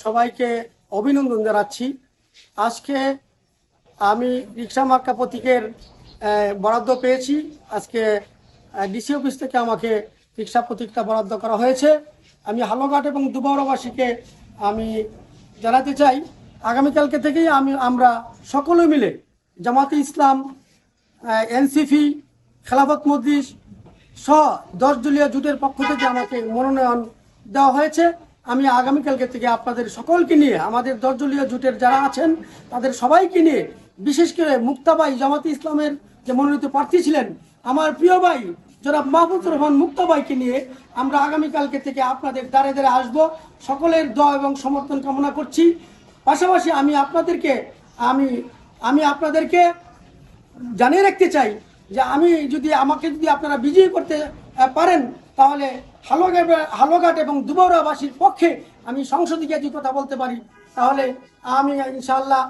সবাইকে অভিনন্দন জানাচ্ছি। আজকে আমি রিক্সা মার্কা প্রতীকের বরাদ্দ পেয়েছি। আজকে ডিসি অফিস থেকে আমাকে রিক্সা প্রতীকটা বরাদ্দ করা হয়েছে। আমি হালুঘাট এবং দুবারবাসীকে আমি জানাতে চাই, আগামীকালকে থেকেই আমরা সকলে মিলে জামাতে ইসলাম, এনসিপি, খেলাফত মজলিস সহ 10 দলীয় জোটের পক্ষ থেকে আমাকে মনোনয়ন দেওয়া হয়েছে। আমি আগামীকালকে থেকে আপনাদের সকলকে নিয়ে, আমাদের 10 দলীয় জোটের যারা আছেন তাদের সবাইকে নিয়ে, বিশেষ করে মুক্তাবাই জামাতে ইসলামের যে মনোনীত প্রার্থী ছিলেন আমার প্রিয় ভাই জনাব মাহফুজুর রহমান মুক্তাবাইকে নিয়ে আমরা আগামীকালকে থেকে আপনাদের দ্বারে দ্বারে আসবো। সকলের দোয়া এবং সমর্থন কামনা করছি। পাশাপাশি আমি আপনাদেরকে জানিয়ে রাখতে চাই যে আমাকে যদি আপনারা বিজয়ী করতে পারেন, তাহলে হালুঘাট এবং দুবারবাসীর পক্ষে আমি সংসদে গিয়ে যদি কথা বলতে পারি, তাহলে আমি ইনশাআল্লাহ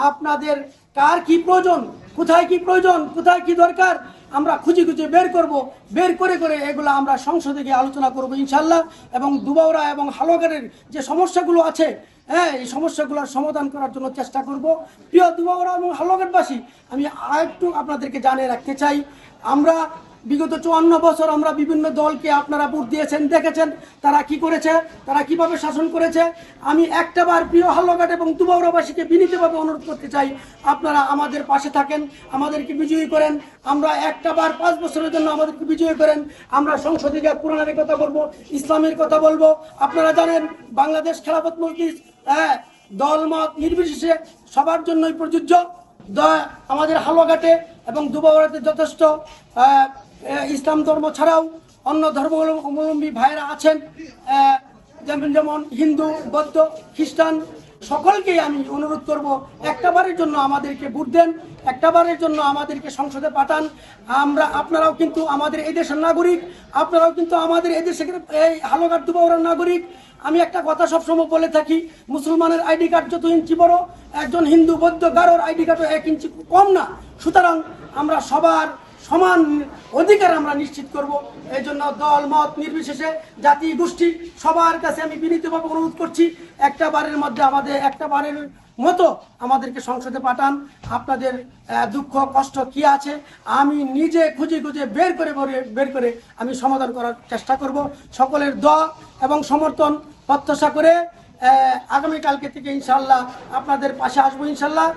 আপনাদের কার কি প্রয়োজন, কোথায় কি প্রয়োজন, কোথায় কি দরকার আমরা খুঁজে বের করে এগুলো আমরা সংসদে গিয়ে আলোচনা করব ইনশাআল্লাহ। এবং দুবাউরা এবং হালুঘাটের যে সমস্যাগুলো আছে, এই সমস্যাগুলোর সমাধান করার জন্য চেষ্টা করব। প্রিয় দুবাউরা এবং হালুঘাটবাসী, আমি আরেকটু আপনাদেরকে জানিয়ে রাখতে চাই, আমরা বিগত 54 বছর আমরা বিভিন্ন দলকে আপনারা ভোট দিয়েছেন, দেখেছেন তারা কি করেছে, তারা কিভাবে শাসন করেছে। আমি একটাবার প্রিয় হালুঘাট এবং দুবাউরাবাসীকে বিনীতভাবে অনুরোধ করতে চাই, আপনারা আমাদের পাশে থাকেন, আমাদেরকে বিজয়ী করেন। আমরা একটাবার 5 বছরের জন্য আমাদেরকে বিজয়ী করেন। আমরা সংসদে গিয়ে কোরআনের কথা বলবো, ইসলামের কথা বলবো। আপনারা জানেন বাংলাদেশ খেলাফত মজলিস দলমত নির্বিশেষে সবার জন্যই প্রযোজ্য। আমাদের হালুঘাটে এবং দুবাউরাতে যথেষ্ট ইসলাম ধর্ম ছাড়াও অন্য ধর্মাবলম্বী ভাইরা আছেন, যেমন হিন্দু, বৌদ্ধ, খ্রিস্টান। সকলকেই আমি অনুরোধ করব, একটাবারের জন্য আমাদেরকে ভোট দেন, একটাবারের জন্য আমাদেরকে সংসদে পাঠান। আপনারাও কিন্তু আমাদের এই দেশের নাগরিক, আপনারাও কিন্তু আমাদের এই দেশের এই হালুঘাট দুবাউরার নাগরিক। আমি একটা কথা সবসময় বলে থাকি, মুসলমানের আইডি কার্ড যত ইঞ্চি বড়, একজন হিন্দু, বৌদ্ধ, গারোর আইডি কার্ডও 1 ইঞ্চি কম না। সুতরাং আমরা সবার সমান অধিকার আমরা নিশ্চিত করব। এই জন্য দল মত নির্বিশেষে, জাতি গোষ্ঠী সবার কাছে আমি বিনীতভাবে অনুরোধ করছি, একটাবারের মতো আমাদেরকে সংসদে পাঠান। আপনাদের দুঃখ কষ্ট কি আছে আমি নিজে খুঁজে বের করে আমি সমাধান করার চেষ্টা করব। সকলের দোয়া এবং সমর্থন প্রত্যাশা করে আগামীকালকে থেকে ইনশাআল্লাহ আপনাদের পাশে আসবো ইনশাআল্লাহ।